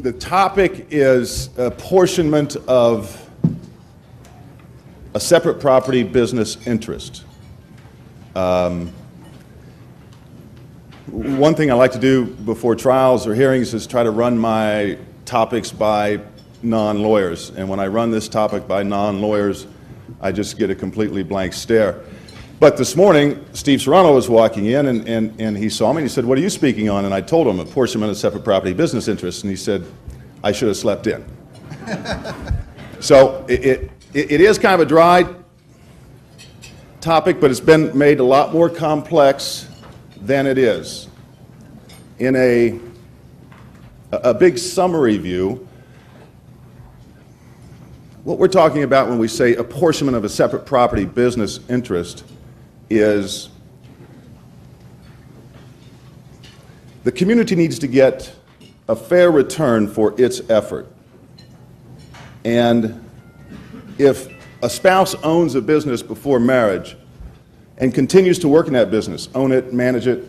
The topic is apportionment of a separate property business interest. One thing I like to do before trials or hearings is try to run my topics by non-lawyers. And when I run this topic by non-lawyers, I just get a completely blank stare. But this morning, Steve Serrano was walking in and he saw me and he said, "What are you speaking on?" And I told him apportionment of separate property business interest. And he said, "I should have slept in." So it is kind of a dry topic, but it's been made a lot more complex than it is. In a big summary view, what we're talking about when we say apportionment of a separate property business interest is the community needs to get a fair return for its effort. And if a spouse owns a business before marriage and continues to work in that business, own it, manage it,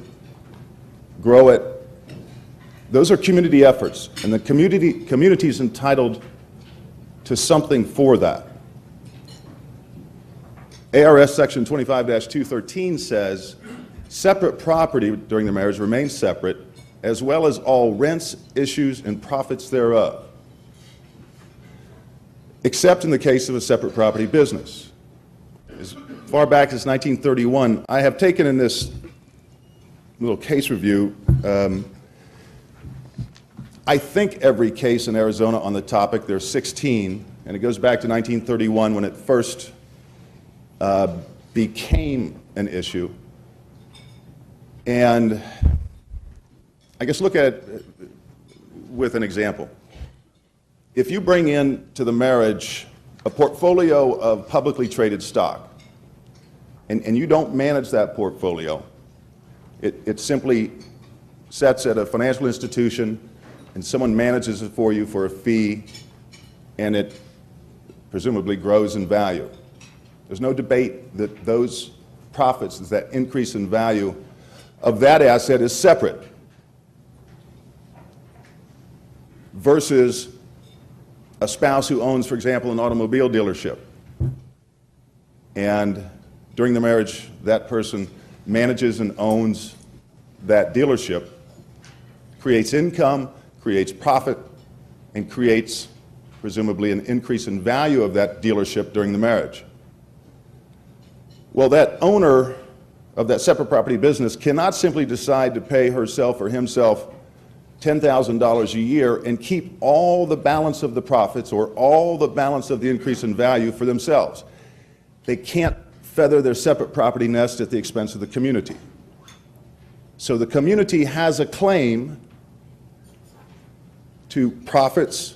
grow it, those are community efforts, and the community is entitled to something for that. ARS section 25-213 says, separate property during the marriage remains separate, as well as all rents, issues, and profits thereof, except in the case of a separate property business. As far back as 1931, I have taken in this little case review, I think every case in Arizona on the topic. There's 16, and it goes back to 1931 when it first became an issue. And I guess look at it with an example. If you bring into the marriage a portfolio of publicly traded stock, and you don't manage that portfolio, it simply sets at a financial institution and someone manages it for you for a fee, and it presumably grows in value. There's no debate that those profits, that increase in value of that asset is separate versus a spouse who owns, for example, an automobile dealership. And during the marriage, that person manages and owns that dealership, creates income, creates profit, and creates, presumably, an increase in value of that dealership during the marriage. Well, that owner of that separate property business cannot simply decide to pay herself or himself $10,000 a year and keep all the balance of the profits or all the balance of the increase in value for themselves. They can't feather their separate property nest at the expense of the community. So the community has a claim to profits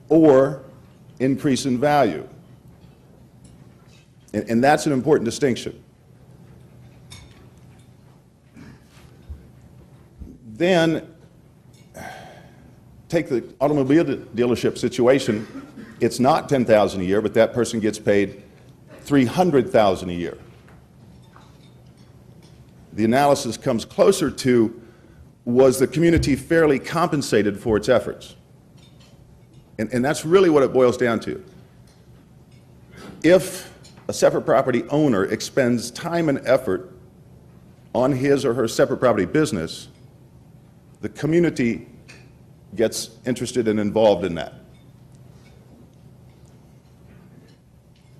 or increase in value. And that's an important distinction. Then take the automobile dealership situation. It's not $10,000 a year, but that person gets paid $300,000 a year. The analysis comes closer to, was the community fairly compensated for its efforts? And that's really what it boils down to. If a separate property owner expends time and effort on his or her separate property business, the community gets interested and involved in that.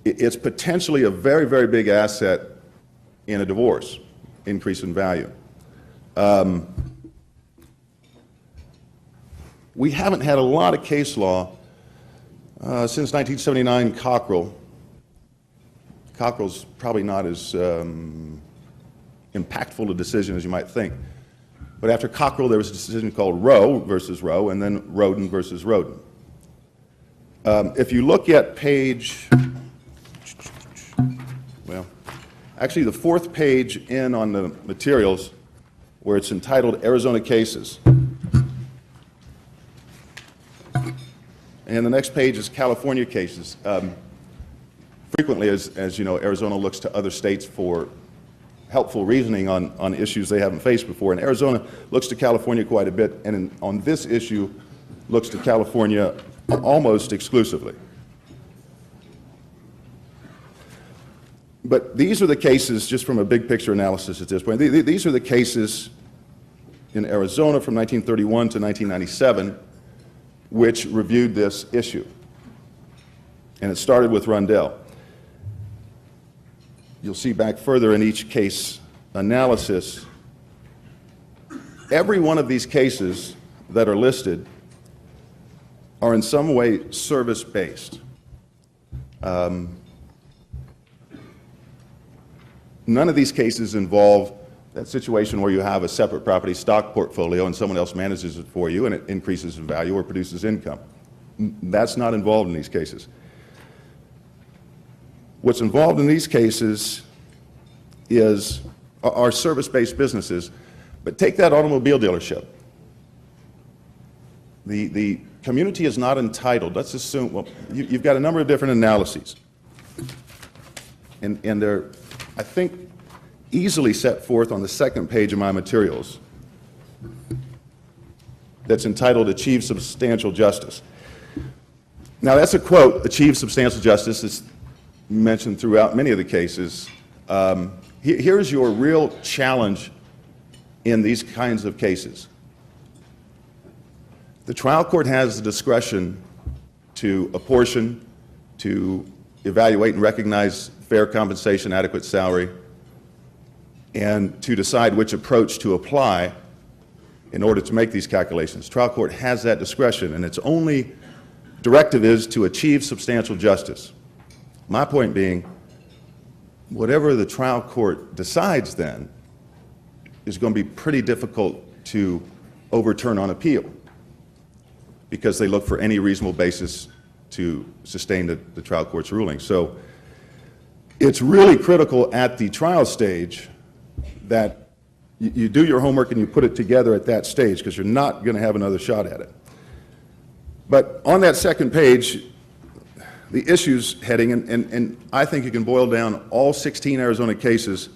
It's potentially a very, very big asset in a divorce, increase in value. We haven't had a lot of case law since 1979 Cockrell. Cockrell's probably not as impactful a decision as you might think. But after Cockrell, there was a decision called Roe versus Roe, and then Roden versus Roden. If you look at page, well, actually the fourth page in on the materials where it's entitled Arizona Cases. And the next page is California cases. Frequently, as you know, Arizona looks to other states for helpful reasoning on issues they haven't faced before. And Arizona looks to California quite a bit. And on this issue, looks to California almost exclusively. But these are the cases, just from a big picture analysis at this point, these are the cases in Arizona from 1931 to 1997 which reviewed this issue. And it started with Rundell. You'll see back further in each case analysis, every one of these cases that are listed are in some way service-based. None of these cases involve that situation where you have a separate property stock portfolio and someone else manages it for you and it increases in value or produces income. That's not involved in these cases. What's involved in these cases are service-based businesses. But take that automobile dealership. The community is not entitled. Let's assume, well, you've got a number of different analyses. And they're, I think, easily set forth on the second page of my materials that's entitled Achieve Substantial Justice. Now, that's a quote, achieve substantial justice. It's mentioned throughout many of the cases. Here's your real challenge in these kinds of cases. The trial court has the discretion to apportion, to evaluate and recognize fair compensation, adequate salary, and to decide which approach to apply in order to make these calculations. Trial court has that discretion, and its only directive is to achieve substantial justice. My point being, whatever the trial court decides then is going to be pretty difficult to overturn on appeal because they look for any reasonable basis to sustain the trial court's ruling. So it's really critical at the trial stage that you do your homework and you put it together at that stage because you're not going to have another shot at it. But on that second page, the issues heading, and I think you can boil down all 16 Arizona cases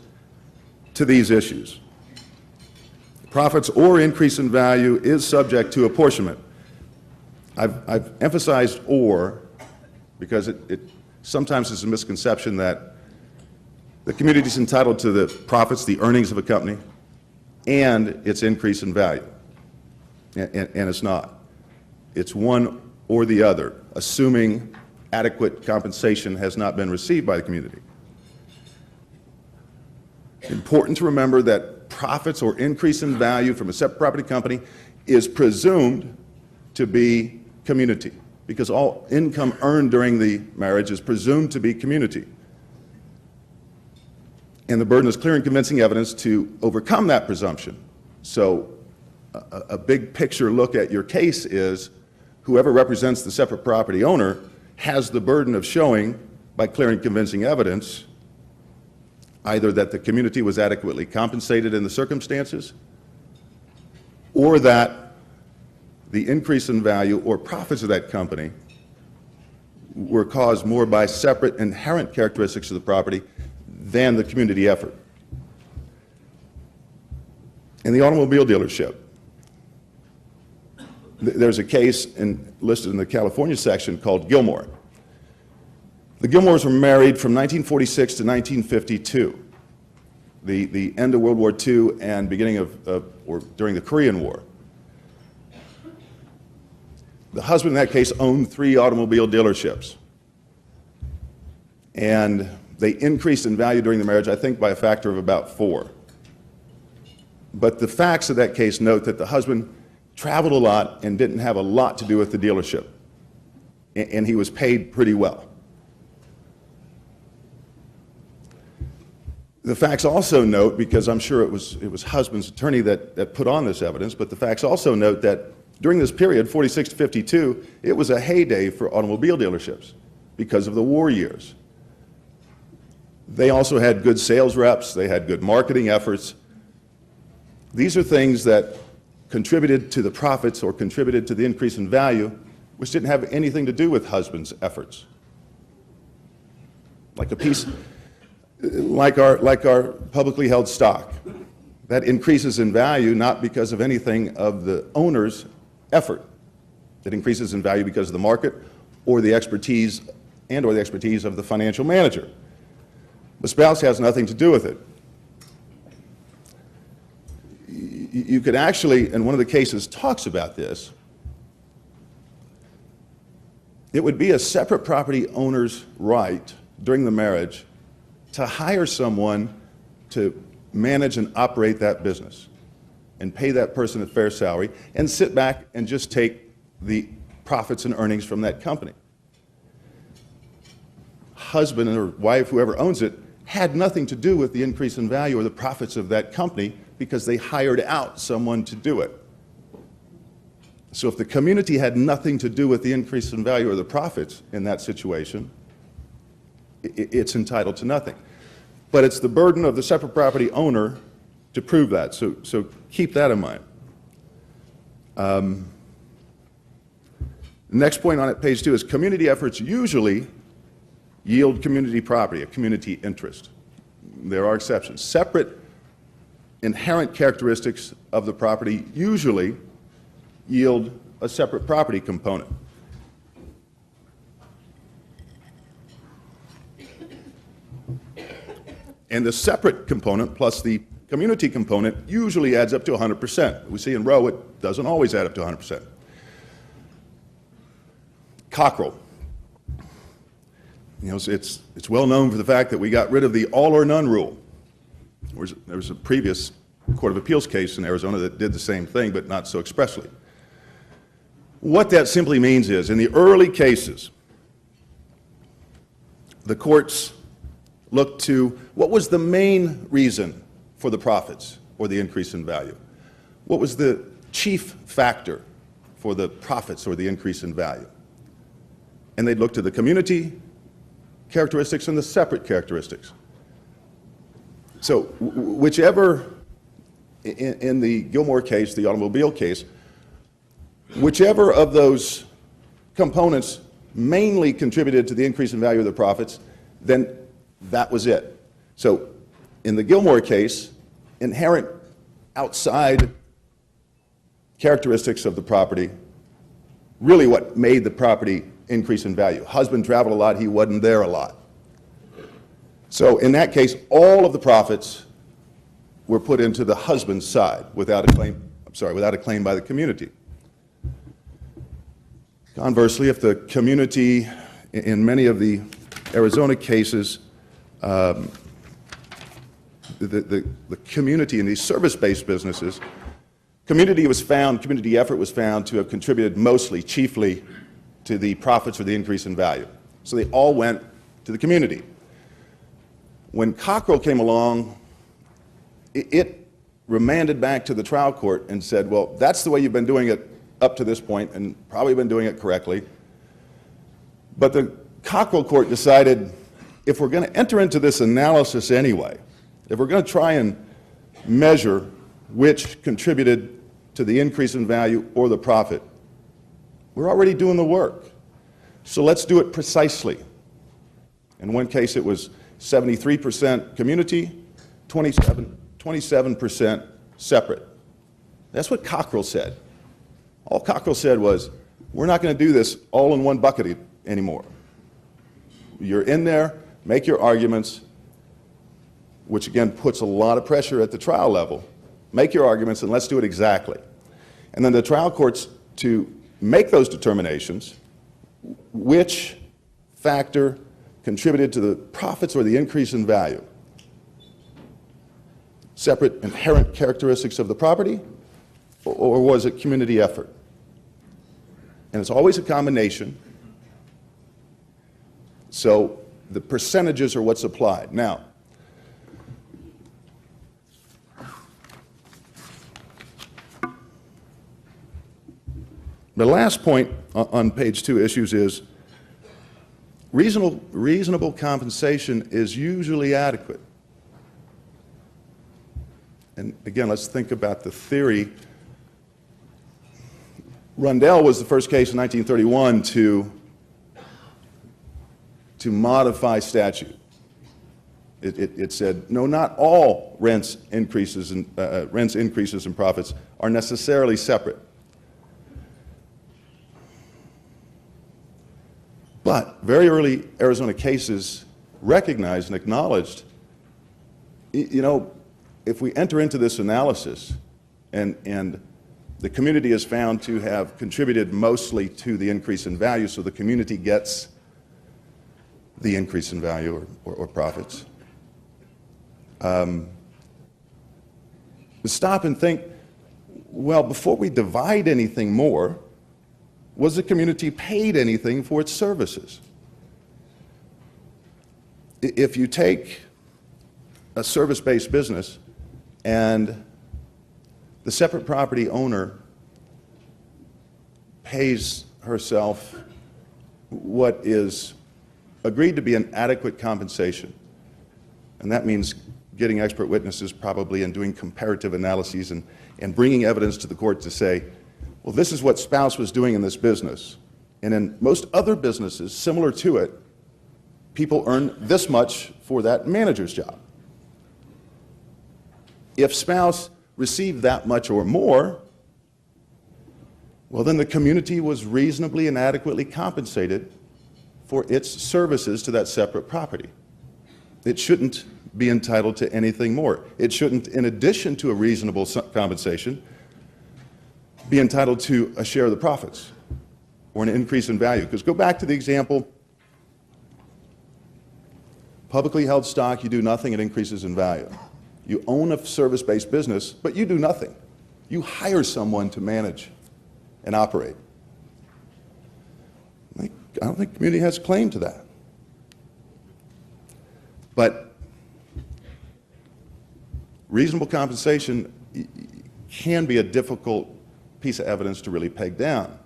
to these issues. Profits or increase in value is subject to apportionment. I've emphasized or because it sometimes is a misconception that the community is entitled to the profits, the earnings of a company, and its increase in value. And it's not. It's one or the other, assuming adequate compensation has not been received by the community. Important to remember that profits or increase in value from a separate property company is presumed to be community, because all income earned during the marriage is presumed to be community. And the burden is clear and convincing evidence to overcome that presumption. So a big picture look at your case is whoever represents the separate property owner has the burden of showing by clear and convincing evidence either that the community was adequately compensated in the circumstances or that the increase in value or profits of that company were caused more by separate inherent characteristics of the property than the community effort. In the automobile dealership, there's a case listed in the California section called Gilmore. The Gilmores were married from 1946 to 1952, the end of World War II and beginning or during the Korean War. The husband in that case owned 3 automobile dealerships. And they increased in value during the marriage, I think, by a factor of about 4. But the facts of that case note that the husband traveled a lot and didn't have a lot to do with the dealership. And he was paid pretty well. The facts also note, because I'm sure it was husband's attorney that put on this evidence, but the facts also note that during this period, 46 to 52, it was a heyday for automobile dealerships because of the war years. They also had good sales reps, they had good marketing efforts. These are things that contributed to the profits or contributed to the increase in value, which didn't have anything to do with husband's efforts. Like our publicly held stock, that increases in value not because of anything of the owner's effort. that increases in value because of the market or the expertise or the expertise of the financial manager. The spouse has nothing to do with it. You could actually, and one of the cases talks about this, it would be a separate property owner's right during the marriage to hire someone to manage and operate that business and pay that person a fair salary and sit back and just take the profits and earnings from that company. Husband or wife, whoever owns it, had nothing to do with the increase in value or the profits of that company because they hired out someone to do it. So if the community had nothing to do with the increase in value or the profits in that situation, it's entitled to nothing. But it's the burden of the separate property owner to prove that, so keep that in mind. Next point on it, page 2, is community efforts usually yield community property, a community interest. There are exceptions. Separate inherent characteristics of the property usually yield a separate property component. And the separate component plus the community component usually adds up to 100%. We see in Roe it doesn't always add up to 100%. Cockrell. You know, it's well known for the fact that we got rid of the all or none rule. There was a previous Court of Appeals case in Arizona that did the same thing, but not so expressly. What that simply means is, in the early cases, the courts looked to what was the main reason for the profits or the increase in value. What was the chief factor for the profits or the increase in value? And they'd look to the community characteristics and the separate characteristics. So whichever, in the Gilmore case, the automobile case, whichever of those components mainly contributed to the increase in value of the profits, then that was it. So in the Gilmore case, inherent outside characteristics of the property, really what made the property increase in value. Husband traveled a lot, he wasn't there a lot. So in that case, all of the profits were put into the husband's side without a claim by the community. Conversely, if the community, in many of the Arizona cases, the community in these service-based businesses, community effort was found to have contributed mostly, chiefly, to the profits or the increase in value. So they all went to the community. When Cockrell came along, it remanded back to the trial court and said, well, that's the way you've been doing it up to this point and probably been doing it correctly. But the Cockrell court decided, if we're going to enter into this analysis anyway, if we're going to try and measure which contributed to the increase in value or the profit, we're already doing the work. So let's do it precisely. In one case, it was 73% community, 27% separate. That's what Cockrell said. All Cockrell said was, we're not going to do this all in one bucket anymore. You're in there, make your arguments, which again puts a lot of pressure at the trial level. Make your arguments and let's do it exactly. And then the trial courts to make those determinations, which factor contributed to the profits or the increase in value. Separate inherent characteristics of the property, or was it community effort? And it's always a combination. So the percentages are what's applied. Now, the last point on page 2 issues is reasonable compensation is usually adequate. And again, let's think about the theory. Rundell was the first case in 1931 to modify statute. It said, no, not all rent increases and profits are necessarily separate. But very early Arizona cases recognized and acknowledged, you know, if we enter into this analysis and the community is found to have contributed mostly to the increase in value, so the community gets the increase in value or profits. Stop and think, well, before we divide anything more, was the community paid anything for its services? If you take a service-based business and the separate property owner pays herself what is agreed to be an adequate compensation, and that means getting expert witnesses probably and doing comparative analyses and bringing evidence to the court to say, well, this is what spouse was doing in this business. And in most other businesses similar to it, people earn this much for that manager's job. If spouse received that much or more, well, then the community was reasonably and adequately compensated for its services to that separate property. It shouldn't be entitled to anything more. It shouldn't, in addition to a reasonable compensation, be entitled to a share of the profits or an increase in value. Because go back to the example, publicly held stock, you do nothing, it increases in value. You own a service-based business, but you do nothing. You hire someone to manage and operate. I don't think the community has a claim to that. But reasonable compensation can be a difficult piece of evidence to really peg down.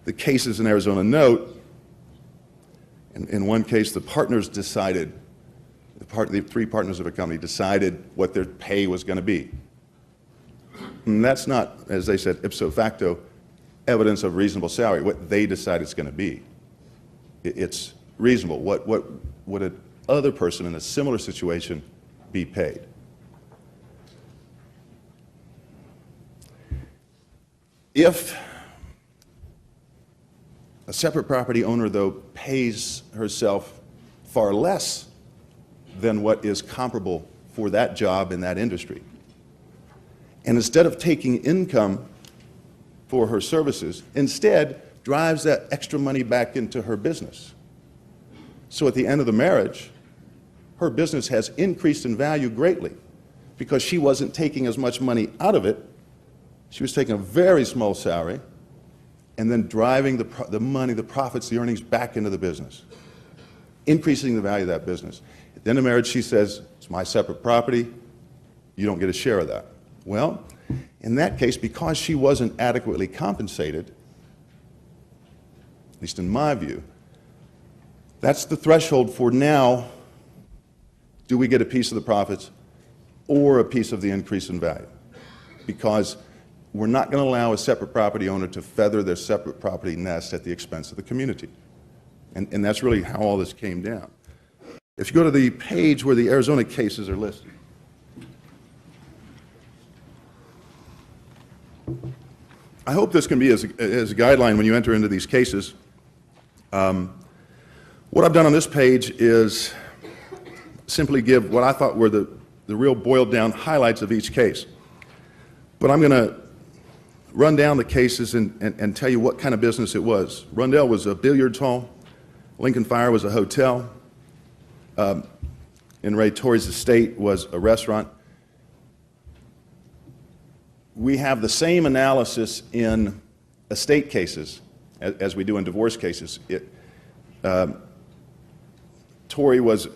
The cases in Arizona note, in one case, the partners decided, the three partners of a company decided what their pay was going to be. And that's not, as they said, ipso facto, evidence of reasonable salary, what they decide it's going to be. It's reasonable. What would an other person in a similar situation be paid? If a separate property owner, though, pays herself far less than what is comparable for that job in that industry, and instead of taking income for her services, instead drives that extra money back into her business. So at the end of the marriage, her business has increased in value greatly because she wasn't taking as much money out of it. She was taking a very small salary and then driving the money, the profits, the earnings back into the business, increasing the value of that business. At the end of marriage, she says, it's my separate property, you don't get a share of that. Well, in that case, because she wasn't adequately compensated, at least in my view, that's the threshold for now, do we get a piece of the profits or a piece of the increase in value? Because we're not going to allow a separate property owner to feather their separate property nest at the expense of the community. And that's really how all this came down. If you go to the page where the Arizona cases are listed, I hope this can be as a guideline when you enter into these cases. What I've done on this page is simply give what I thought were the real boiled down highlights of each case. But I'm going to run down the cases and tell you what kind of business it was. Rundell was a billiards hall. Lincoln Fire was a hotel. In Ray Torrey's estate was a restaurant. We have the same analysis in estate cases as we do in divorce cases. Torrey was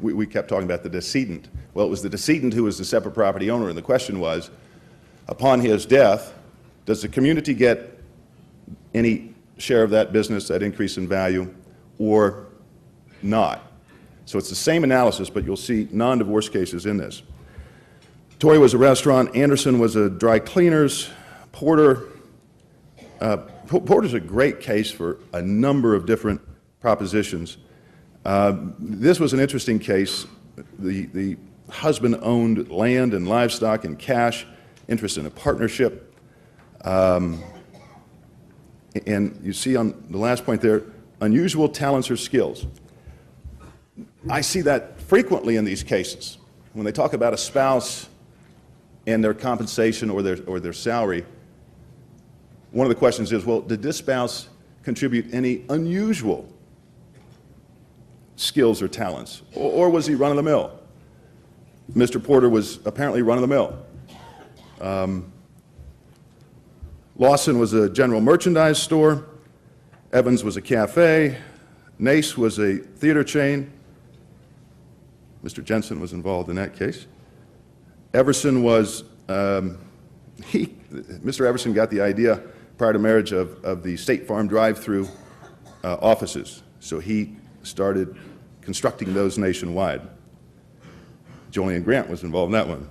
we kept talking about the decedent. Well, it was the decedent who was the separate property owner, and the question was, upon his death, does the community get any share of that business, that increase in value, or not? So it's the same analysis, but you'll see non-divorce cases in this. Torrey was a restaurant. Anderson was a dry cleaners. Porter's a great case for a number of different propositions. This was an interesting case. The husband owned land and livestock and cash, interest in a partnership. And you see on the last point there, unusual talents or skills. I see that frequently in these cases. When they talk about a spouse and their compensation or their salary, one of the questions is, well, did this spouse contribute any unusual skills or talents? Or was he run-of-the-mill? Mr. Porter was apparently run-of-the-mill. Lawson was a general merchandise store. Evans was a cafe. Nace was a theater chain. Mr. Jensen was involved in that case. Everson was, Mr. Everson got the idea prior to marriage of the State Farm drive-through offices. So he started constructing those nationwide. Jolene Grant was involved in that one.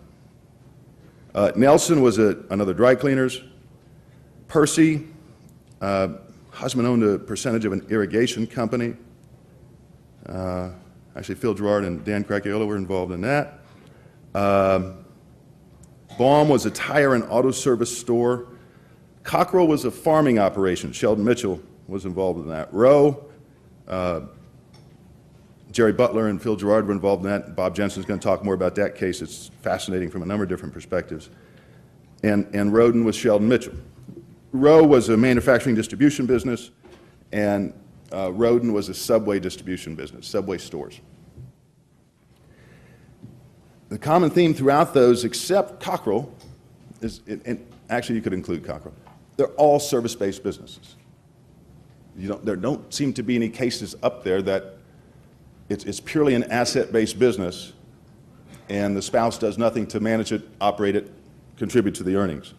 Nelson was another dry cleaners. Percy, husband owned a percentage of an irrigation company. Actually, Phil Gerard and Dan Cracchiola were involved in that. Baum was a tire and auto service store. Cockrell was a farming operation. Sheldon Mitchell was involved in that. Rowe, Jerry Butler and Phil Gerard were involved in that. Bob Jensen's going to talk more about that case. It's fascinating from a number of different perspectives. And Roden was Sheldon Mitchell. Rowe was a manufacturing distribution business, and Roden was a Subway distribution business, Subway stores. The common theme throughout those, except Cockrell, and actually you could include Cockrell, they're all service-based businesses. There don't seem to be any cases up there that it's purely an asset-based business and the spouse does nothing to manage it, operate it, contribute to the earnings.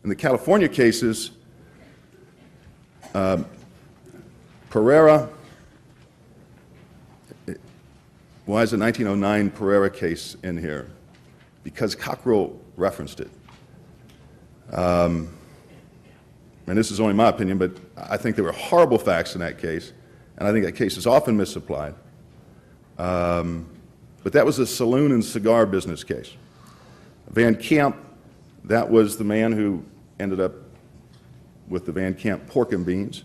In the California cases, Pereira, why is the 1909 Pereira case in here? Because Cockrell referenced it. And this is only my opinion, but I think there were horrible facts in that case, and I think that case is often misapplied. But that was a saloon and cigar business case. Van Camp, that was the man who ended up with the Van Camp pork and beans.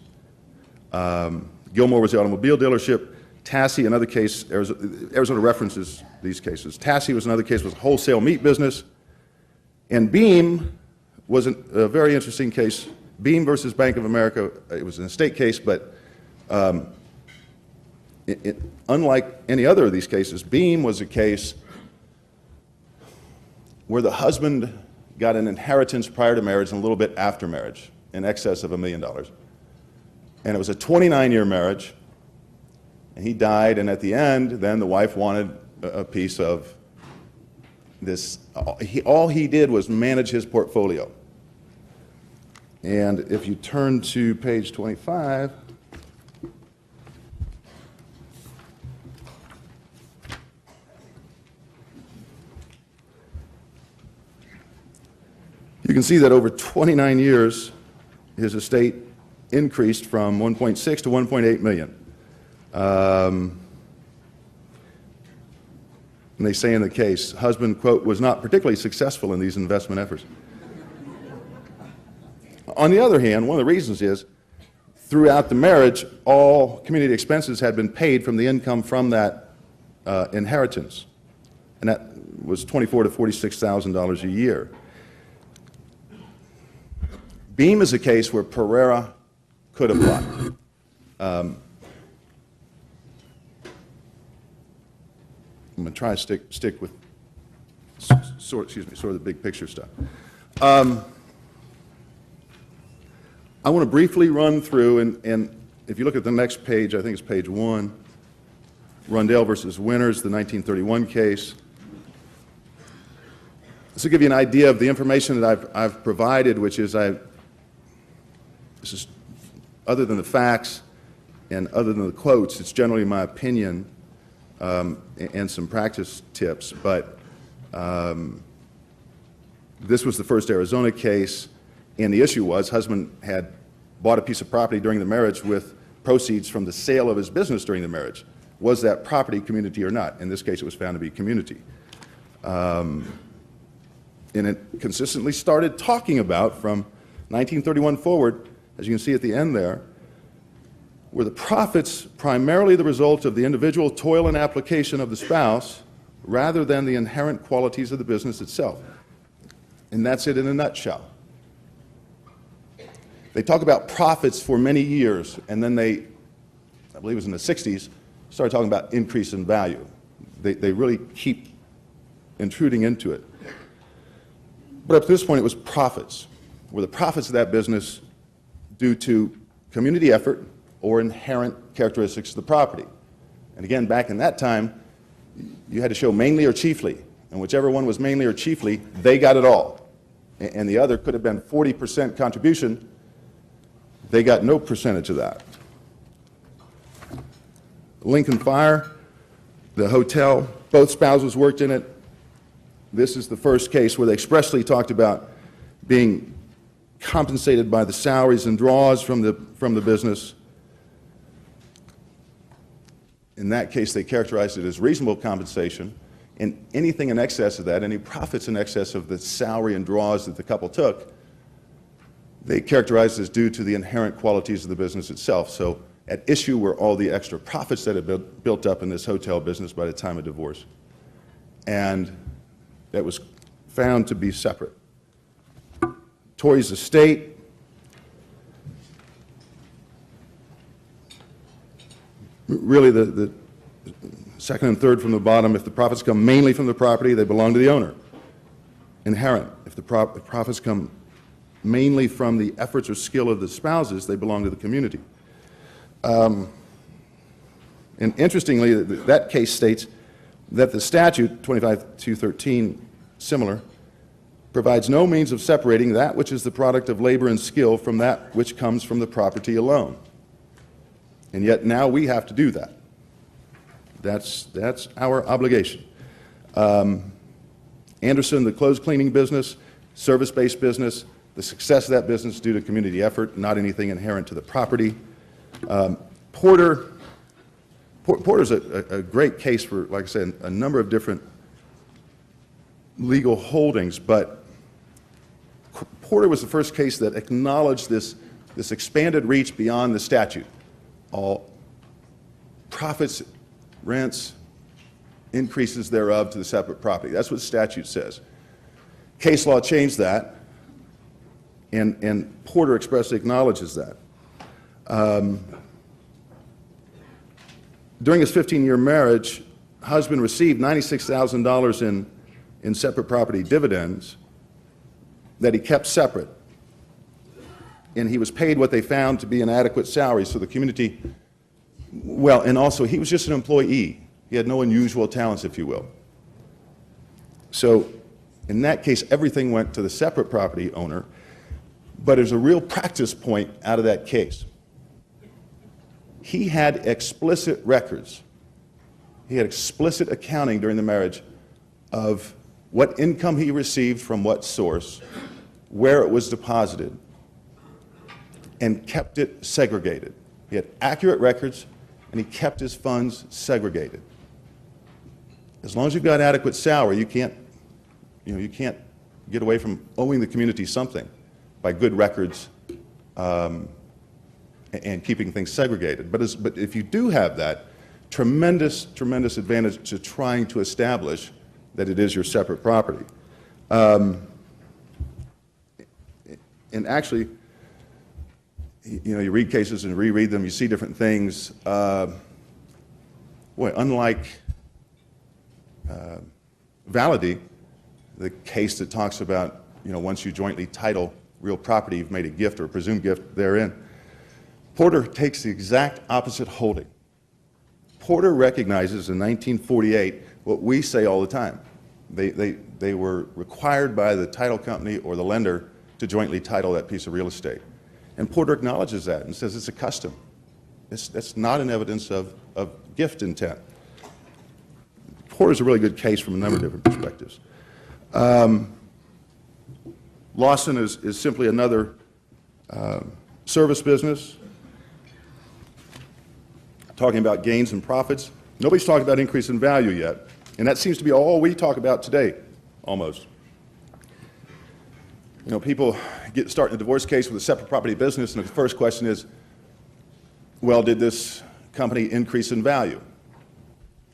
Gilmore was the automobile dealership. Tassie, another case, Arizona references these cases. Tassie was another case, was a wholesale meat business. And Beam was a very interesting case. Beam versus Bank of America, it was an estate case, but unlike any other of these cases, Beam was a case where the husband got an inheritance prior to marriage and a little bit after marriage, in excess of $1 million. And it was a 29-year marriage, and he died, and at the end, then the wife wanted a piece of this. All he did was manage his portfolio. And if you turn to page 25, you can see that over 29 years, his estate increased from 1.6 to 1.8 million. And they say in the case, husband, quote, was not particularly successful in these investment efforts. On the other hand, one of the reasons is, throughout the marriage, all community expenses had been paid from the income from that inheritance. And that was $24,000 to $46,000 a year. Beam is a case where Pereira could apply. I'm going to try to stick with sort of the big picture stuff. I want to briefly run through, and if you look at the next page, I think it's page 1, Rundell versus Winters, the 1931 case. This will give you an idea of the information that I've provided, which is this is other than the facts and other than the quotes, it's generally my opinion and some practice tips. But this was the first Arizona case, and the issue was husband had bought a piece of property during the marriage with proceeds from the sale of his business during the marriage. Was that property community or not? In this case, it was found to be community. And it consistently started talking about, from 1931 forward, as you can see at the end there, were the profits primarily the result of the individual toil and application of the spouse rather than the inherent qualities of the business itself. And that's it in a nutshell. They talk about profits for many years, and then they, I believe it was in the 60s, started talking about increase in value. They really keep intruding into it. But up to this point, it was profits. Were the profits of that business due to community effort or inherent characteristics of the property? And again, back in that time, you had to show mainly or chiefly, and whichever one was mainly or chiefly, they got it all. And the other could have been 40% contribution. They got no percentage of that. Lincoln Fire, the hotel, both spouses worked in it. This is the first case where they expressly talked about being compensated by the salaries and draws from the business. In that case, they characterized it as reasonable compensation, and anything in excess of that, any profits in excess of the salary and draws that the couple took, they characterized as due to the inherent qualities of the business itself. So at issue were all the extra profits that had built up in this hotel business by the time of divorce. And that was found to be separate. Torrey's estate, really the second and third from the bottom, if the profits come mainly from the property, they belong to the owner. Inherent, if the profits come mainly from the efforts or skill of the spouses, they belong to the community. And interestingly, that case states that the statute, 25-213, similar, provides no means of separating that which is the product of labor and skill from that which comes from the property alone. And yet now we have to do that. That's our obligation. Anderson, the clothes cleaning business, service-based business, the success of that business due to community effort, not anything inherent to the property. Porter's a great case for, like I said, a number of different legal holdings, but Porter was the first case that acknowledged this expanded reach beyond the statute. All profits, rents, increases thereof to the separate property. That's what the statute says. Case law changed that, and Porter expressly acknowledges that. During his 15-year marriage, husband received $96,000 in separate property dividends that he kept separate. And he was paid what they found to be an adequate salary, so the community, well, and also he was just an employee. He had no unusual talents, if you will. So in that case, everything went to the separate property owner, but there's a real practice point out of that case. He had explicit records. He had explicit accounting during the marriage of what income he received from what source, where it was deposited, and kept it segregated. He had accurate records, and he kept his funds segregated. As long as you've got adequate salary, you can't get away from owing the community something by good records and keeping things segregated. But if you do have that, tremendous advantage to trying to establish that it is your separate property. And actually, you read cases and reread them, you see different things. Unlike Validity, the case that talks about, once you jointly title real property, you've made a gift or a presumed gift therein. Porter takes the exact opposite holding. Porter recognizes in 1948 what we say all the time. They were required by the title company or the lender to jointly title that piece of real estate. And Porter acknowledges that and says it's a custom. That's not an evidence of gift intent. Porter's a really good case from a number of different perspectives. Lawson is simply another service business. Talking about gains and profits. Nobody's talking about increase in value yet. And that seems to be all we talk about today, almost. People start in a divorce case with a separate property business, and the first question is, well, did this company increase in value?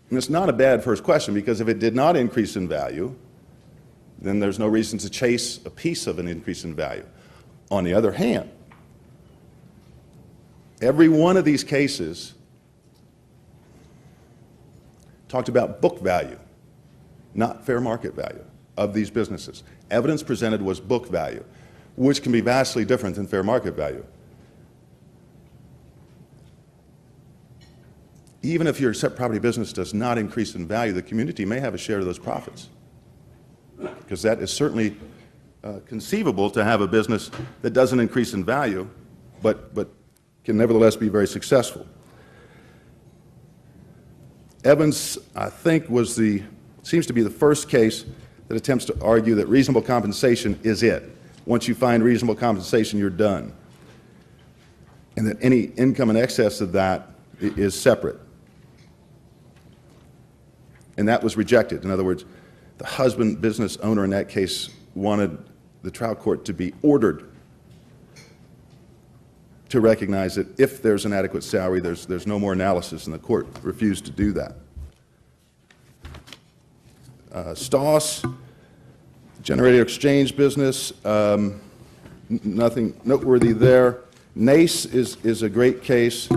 And it's not a bad first question, because if it did not increase in value, then there's no reason to chase a piece of an increase in value. On the other hand, every one of these cases talked about book value, not fair market value of these businesses. Evidence presented was book value, which can be vastly different than fair market value. Even if your property business does not increase in value, the community may have a share of those profits, because that is certainly conceivable to have a business that doesn't increase in value, but can nevertheless be very successful. Evans, I think, seems to be the first case that attempts to argue that reasonable compensation is it. Once you find reasonable compensation, you're done, and that any income in excess of that is separate. And that was rejected. In other words, the husband business owner in that case wanted the trial court to be ordered to recognize that if there's an adequate salary, there's no more analysis, and the court refused to do that. Stoss, generator exchange business, nothing noteworthy there. Nace is a great case.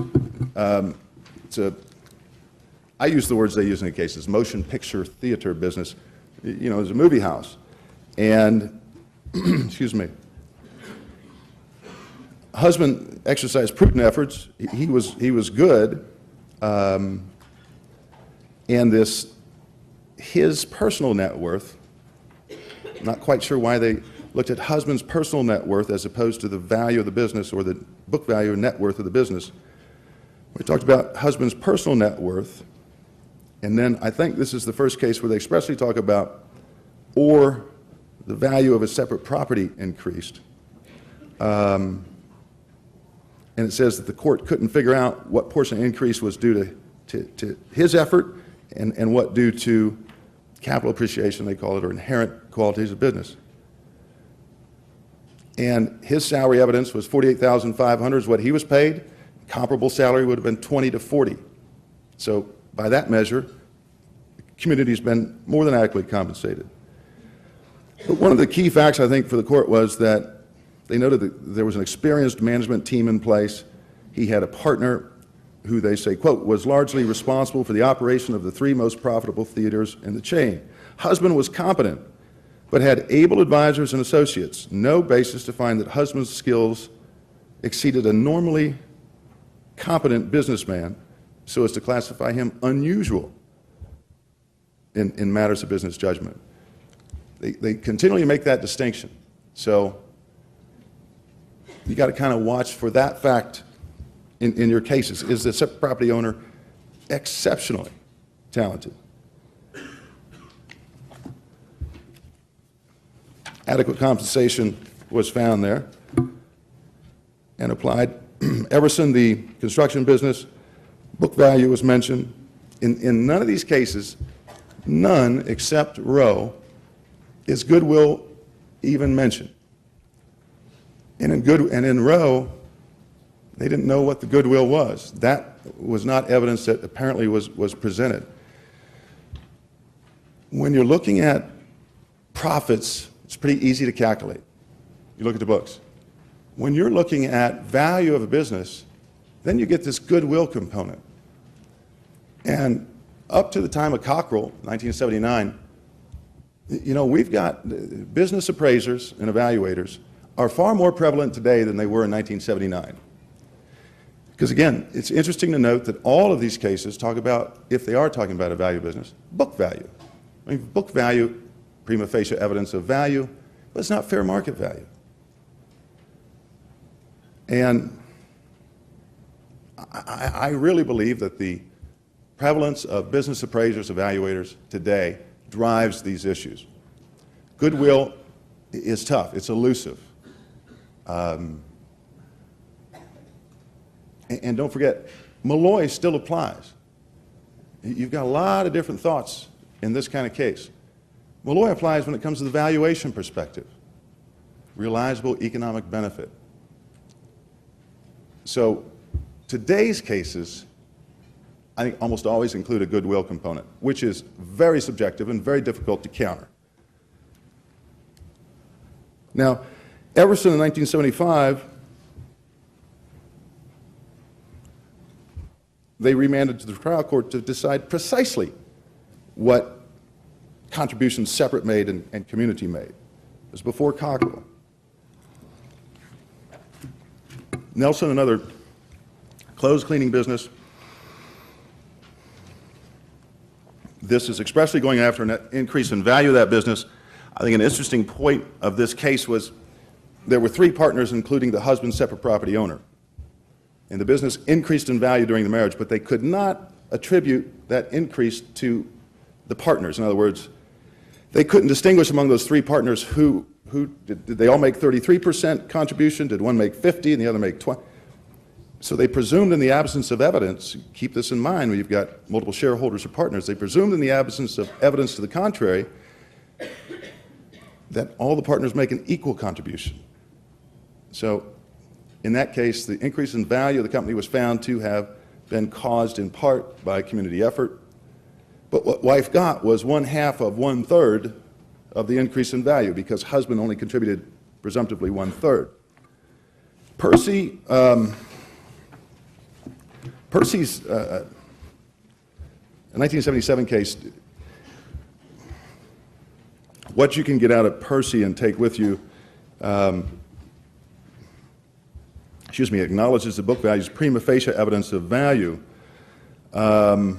I use the words they use in the cases, motion picture theater business. You know, it's a movie house. And, excuse me, husband exercised prudent efforts. He was good. And his personal net worth, not quite sure why they looked at husband's personal net worth as opposed to the value of the business, or the book value or net worth of the business. We talked about husband's personal net worth. And then I think this is the first case where they expressly talk about, or the value of a separate property increased. And it says that the court couldn't figure out what portion of increase was due to his effort and what due to capital appreciation, they call it, or inherent qualities of business. And his salary evidence was $48,500 is what he was paid. Comparable salary would have been 20 to 40. So by that measure, the community's been more than adequately compensated. But one of the key facts, I think, for the court was that they noted that there was an experienced management team in place. He had a partner who they say, quote, was largely responsible for the operation of the 3 most profitable theaters in the chain. Husband was competent, but had able advisors and associates. No basis to find that husband's skills exceeded a normally competent businessman so as to classify him unusual in matters of business judgment. They continually make that distinction. So you got to kind of watch for that fact in your cases. Is the separate property owner exceptionally talented? Adequate compensation was found there and applied. Everson, the construction business, book value was mentioned. In none of these cases, none except Rowe, is goodwill even mentioned. And in Rowe, they didn't know what the goodwill was. That was not evidence that apparently was presented. When you're looking at profits, it's pretty easy to calculate. You look at the books. When you're looking at value of a business, then you get this goodwill component. And up to the time of Cockrell, 1979, you know, we've got business appraisers and evaluators are far more prevalent today than they were in 1979. Because again, it's interesting to note that all of these cases talk about, if they are talking about a value business, book value. I mean, book value, prima facie evidence of value, but it's not fair market value. And I really believe that the prevalence of business appraisers, evaluators today drives these issues. Goodwill is tough, it's elusive. And don't forget, Malloy still applies. You've got a lot of different thoughts in this kind of case. Malloy applies when it comes to the valuation perspective, realizable economic benefit. So Today's cases, I think, almost always include a goodwill component, which is very subjective and very difficult to counter. Now, Everson in 1975, they remanded to the trial court to decide precisely what contributions separate made and community made. It was before Cockrell. Nelson, another clothes cleaning business. This is expressly going after an increase in value of that business. I think an interesting point of this case was there were 3 partners, including the husband's separate property owner. And the business increased in value during the marriage, but they could not attribute that increase to the partners. In other words, they couldn't distinguish among those 3 partners who did they all make 33% contribution? Did one make 50 and the other make 20? So they presumed in the absence of evidence, keep this in mind when you've got multiple shareholders or partners, they presumed in the absence of evidence to the contrary that all the partners make an equal contribution. So in that case, the increase in value of the company was found to have been caused in part by community effort. But what wife got was 1/2 of 1/3 of the increase in value because husband only contributed presumptively 1/3. Percy's 1977 case, what you can get out of Percy and take with you, acknowledges the book value's prima facie evidence of value. I'm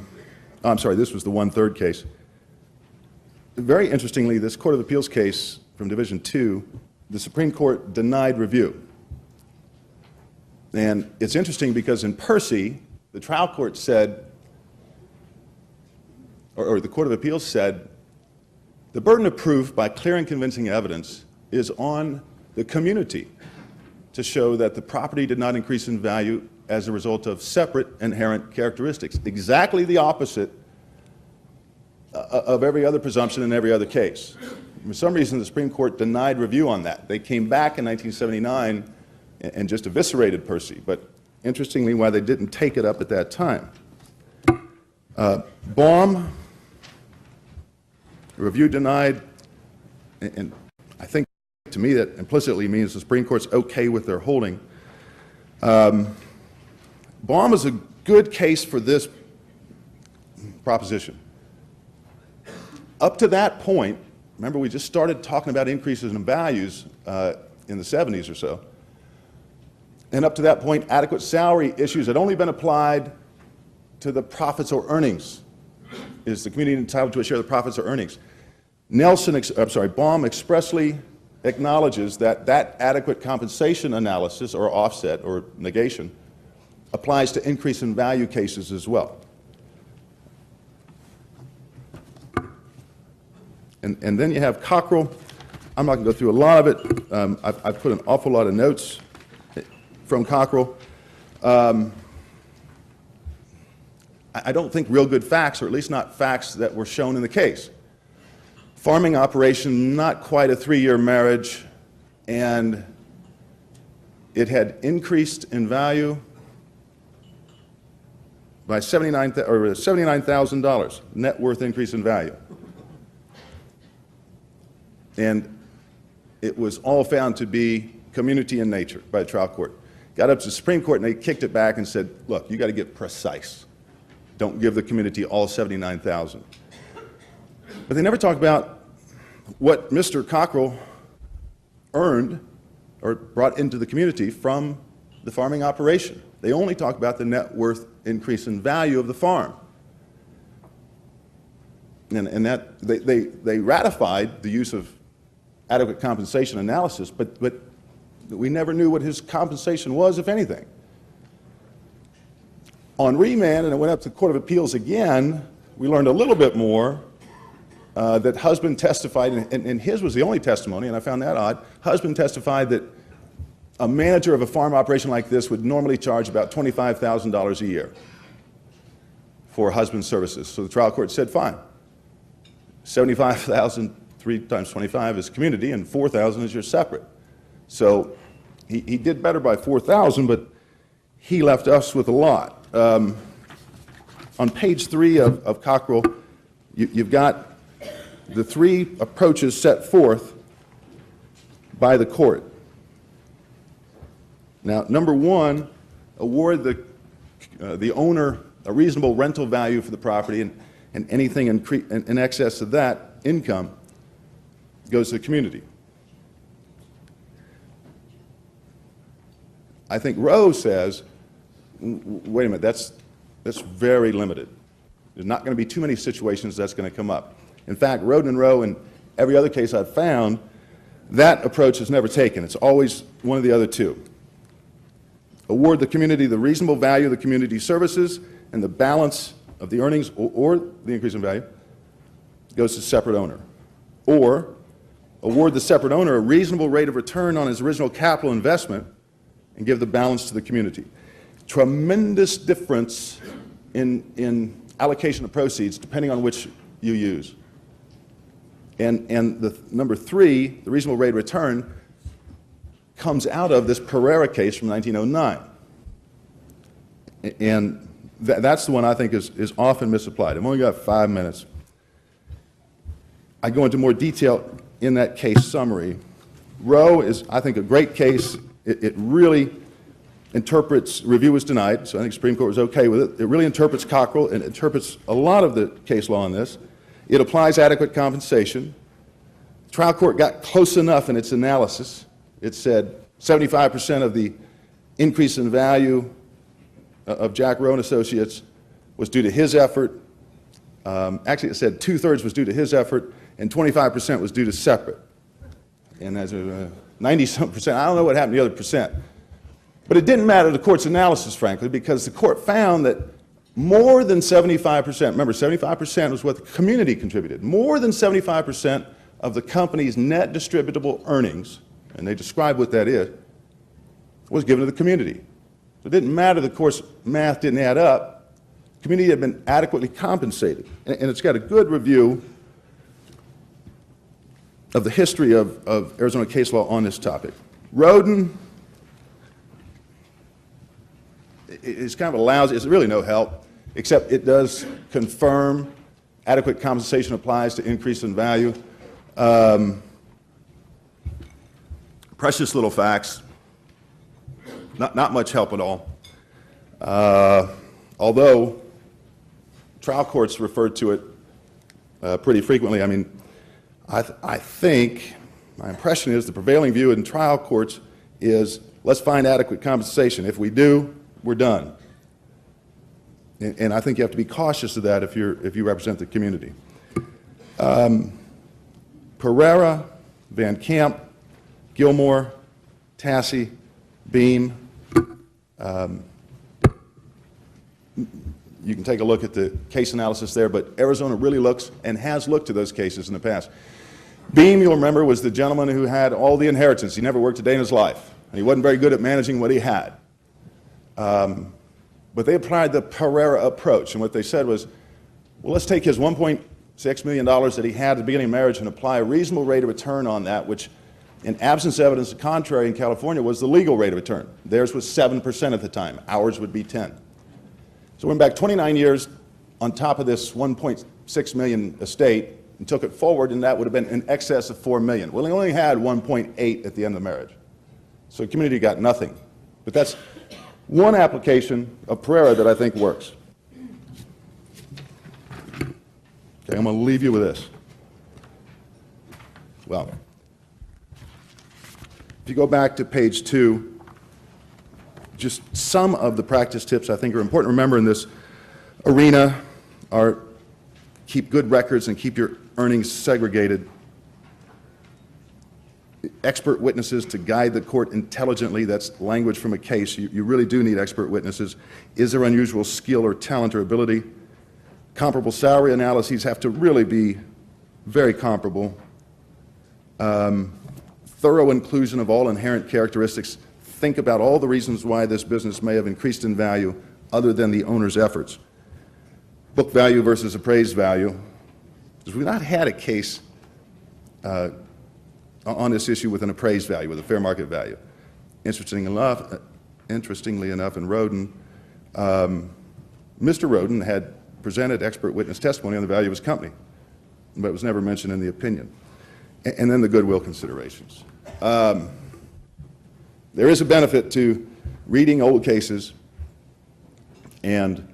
sorry, this was the 1/3 case. Very interestingly, this Court of Appeals case from Division 2, the Supreme Court denied review. And it's interesting because in Percy, the trial court said, or the Court of Appeals said, the burden of proof by clear and convincing evidence is on the community to show that the property did not increase in value as a result of separate inherent characteristics. Exactly the opposite of every other presumption in every other case. For some reason, the Supreme Court denied review on that. They came back in 1979 and just eviscerated Percy. But interestingly, why they didn't take it up at that time. Baum, review denied, and I think to me that implicitly means the Supreme Court's okay with their holding. Baum is a good case for this proposition. Up to that point, remember we just started talking about increases in values in the 70s or so, and up to that point, adequate salary issues had only been applied to the profits or earnings. Is the community entitled to a share of the profits or earnings? Baum expressly acknowledges that that adequate compensation analysis or offset or negation applies to increase in value cases as well. And then you have Cockrell. I'm not going to go through a lot of it. I've put an awful lot of notes from Cockrell. I don't think real good facts, or at least not facts that were shown in the case. Farming operation, not quite a 3-year marriage, and it had increased in value by $79,000, net worth increase in value. And it was all found to be community in nature by the trial court. Got up to the Supreme Court and they kicked it back and said, look, you got to get precise. Don't give the community all $79,000. But they never talk about what Mr. Cockrell earned or brought into the community from the farming operation. They only talk about the net worth increase in value of the farm. And that they ratified the use of adequate compensation analysis, but we never knew what his compensation was, if anything. On remand, and it went up to the Court of Appeals again, we learned a little bit more that husband testified, and his was the only testimony, and I found that odd. Husband testified that a manager of a farm operation like this would normally charge about $25,000 a year for husband's services. So the trial court said, fine. $75,000, 3 times 25 is community, and $4,000 is your separate. So he did better by $4,000, but he left us with a lot. On page 3 of Cockrell, you've got the 3 approaches set forth by the court. Now, number 1, award the owner a reasonable rental value for the property, and anything in excess of that income goes to the community. I think Rowe says, wait a minute, that's very limited. There's not going to be too many situations that's going to come up. In fact, Roden and Rowe and every other case I've found, that approach is never taken. It's always one of the other 2. Award the community the reasonable value of the community services, and the balance of the earnings or the increase in value goes to separate owner. Or award the separate owner a reasonable rate of return on his original capital investment and give the balance to the community. Tremendous difference in allocation of proceeds depending on which you use. And the number 3, the reasonable rate of return, comes out of this Pereira case from 1909. And that's the one I think is often misapplied. I've only got 5 minutes. I go into more detail in that case summary. Rowe is, I think, a great case. It really interprets, review was denied, so I think the Supreme Court was okay with it. It really interprets Cockrell and interprets a lot of the case law on this. It applies adequate compensation. The trial court got close enough in its analysis. It said 75% of the increase in value of Jack Rowe and Associates was due to his effort. Actually, it said 2/3 was due to his effort and 25% was due to separate. And as a 90-something percent, I don't know what happened to the other percent. But it didn't matter to the court's analysis, frankly, because the court found that more than 75%, remember 75% was what the community contributed, more than 75% of the company's net distributable earnings, and they describe what that is, was given to the community. So it didn't matter the court's math didn't add up. The community had been adequately compensated. And it's got a good review of the history of Arizona case law on this topic. Roden is kind of a lousy, it's really no help, except it does confirm adequate compensation applies to increase in value. Precious little facts, not much help at all. Although trial courts refer to it pretty frequently. I mean, I think, my impression is the prevailing view in trial courts is let's find adequate compensation. If we do, we're done. And I think you have to be cautious of that if you represent the community. Pereira, Van Camp, Gilmore, Tassi, Beam. You can take a look at the case analysis there, but Arizona really looks and has looked to those cases in the past. Beam, you'll remember, was the gentleman who had all the inheritance. He never worked a day in his life, and he wasn't very good at managing what he had. But they applied the Pereira approach, and what they said was, well, let's take his $1.6 million that he had at the beginning of marriage and apply a reasonable rate of return on that, which, in absence of evidence to the contrary in California, was the legal rate of return. Theirs was 7% at the time. Ours would be 10. So we went back 29 years on top of this 1.6 million estate and took it forward, and that would have been in excess of 4 million. Well, they only had 1.8 at the end of the marriage. So the community got nothing. But that's one application of Pereira that I think works. Okay, I'm going to leave you with this. Well, if you go back to page 2, just some of the practice tips I think are important to remember in this arena are keep good records and keep your earnings segregated. Expert witnesses to guide the court intelligently, that's language from a case. You really do need expert witnesses. Is there unusual skill or talent or ability? Comparable salary analyses have to really be very comparable. Thorough inclusion of all inherent characteristics. Think about all the reasons why this business may have increased in value other than the owner's efforts. Book value versus appraised value. Because we've not had a case on this issue with an appraised value, with a fair market value. Interesting enough, interestingly enough, in Roden, Mr. Roden had presented expert witness testimony on the value of his company, but it was never mentioned in the opinion. And then the goodwill considerations. There is a benefit to reading old cases and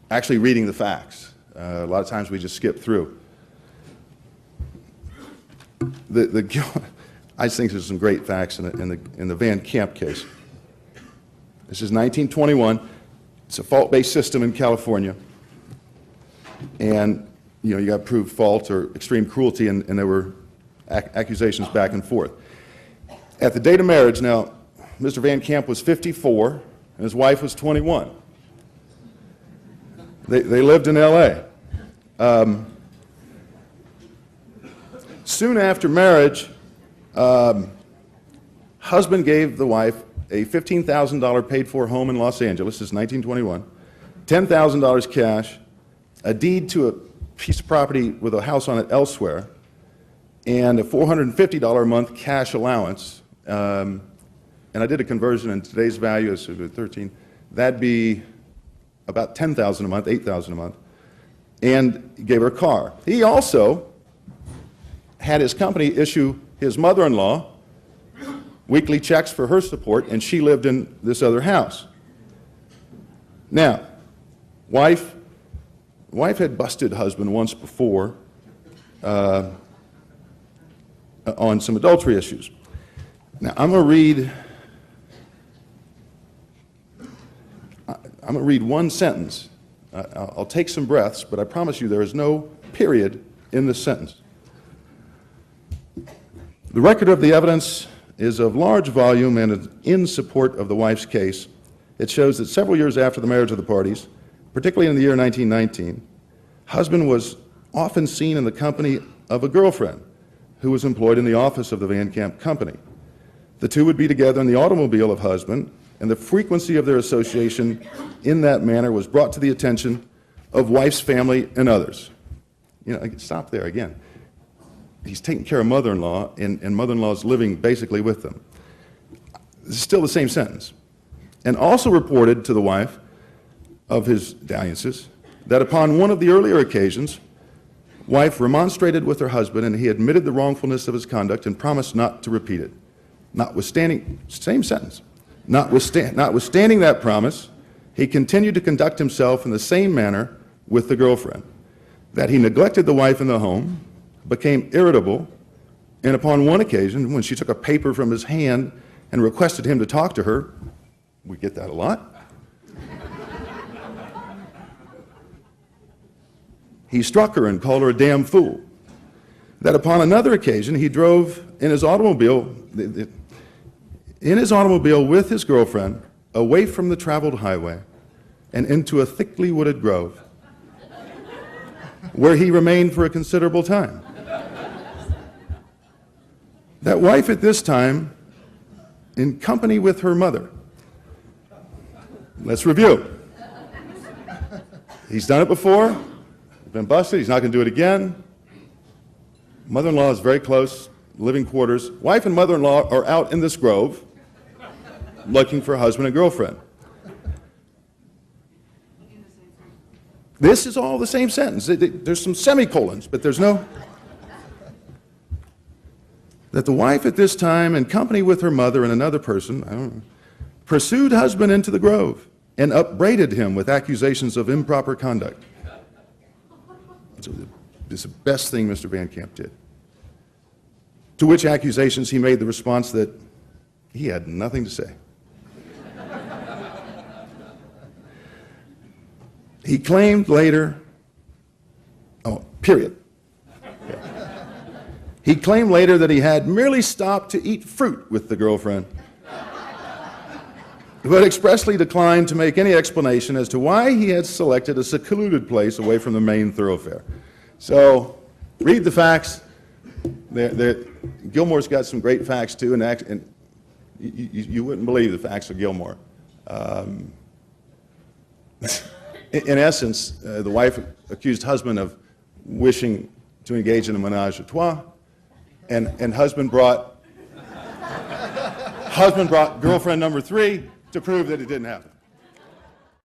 actually reading the facts. A lot of times we just skip through. I think there's some great facts in the Van Camp case. This is 1921. It's a fault-based system in California. And you got to prove fault or extreme cruelty, and there were accusations back and forth. At the date of marriage, now, Mr. Van Camp was 54, and his wife was 21. They lived in L.A. Soon after marriage, husband gave the wife a $15,000 paid-for home in Los Angeles. This is 1921. $10,000 cash, a deed to a piece of property with a house on it elsewhere, and a $450 a month cash allowance. And I did a conversion in today's value, is 13. That'd be about $10,000 a month, $8,000 a month, and gave her a car. He also had his company issue his mother-in-law weekly checks for her support, and she lived in this other house. Now, wife had busted husband once before on some adultery issues. Now, I'm going to read one sentence. I'll take some breaths, but I promise you there is no period in this sentence. The record of the evidence is of large volume and is in support of the wife's case. It shows that several years after the marriage of the parties, particularly in the year 1919, husband was often seen in the company of a girlfriend who was employed in the office of the Van Camp company. The two would be together in the automobile of husband, and the frequency of their association in that manner was brought to the attention of wife's family and others. Stop there again. He's taking care of mother-in-law, and mother-in-law's living basically with them. This is still the same sentence. And also reported to the wife of his dalliances that upon one of the earlier occasions, wife remonstrated with her husband, and he admitted the wrongfulness of his conduct and promised not to repeat it. Notwithstanding, same sentence, notwithstanding that promise, he continued to conduct himself in the same manner with the girlfriend, that he neglected the wife in the home, became irritable, and upon one occasion, when she took a paper from his hand and requested him to talk to her, we get that a lot, he struck her and called her a damn fool. That upon another occasion, he drove in his automobile with his girlfriend away from the traveled highway and into a thickly wooded grove, where he remained for a considerable time. That wife at this time, in company with her mother. Let's review. He's done it before, been busted, he's not going to do it again. Mother-in-law is very close, living quarters. Wife and mother-in-law are out in this grove looking for a husband and girlfriend. This is all the same sentence. There's some semicolons, but there's no... That the wife at this time, in company with her mother and another person, I don't know, pursued husband into the grove and upbraided him with accusations of improper conduct. So it's the best thing Mr. Van Camp did. To which accusations he made the response that he had nothing to say. He claimed later, period. He claimed later that he had merely stopped to eat fruit with the girlfriend, but expressly declined to make any explanation as to why he had selected a secluded place away from the main thoroughfare. So, read the facts. Gilmore's got some great facts too, and you wouldn't believe the facts of Gilmore. In essence, the wife accused husband of wishing to engage in a menage a trois, and husband brought girlfriend number 3, to prove that it didn't happen.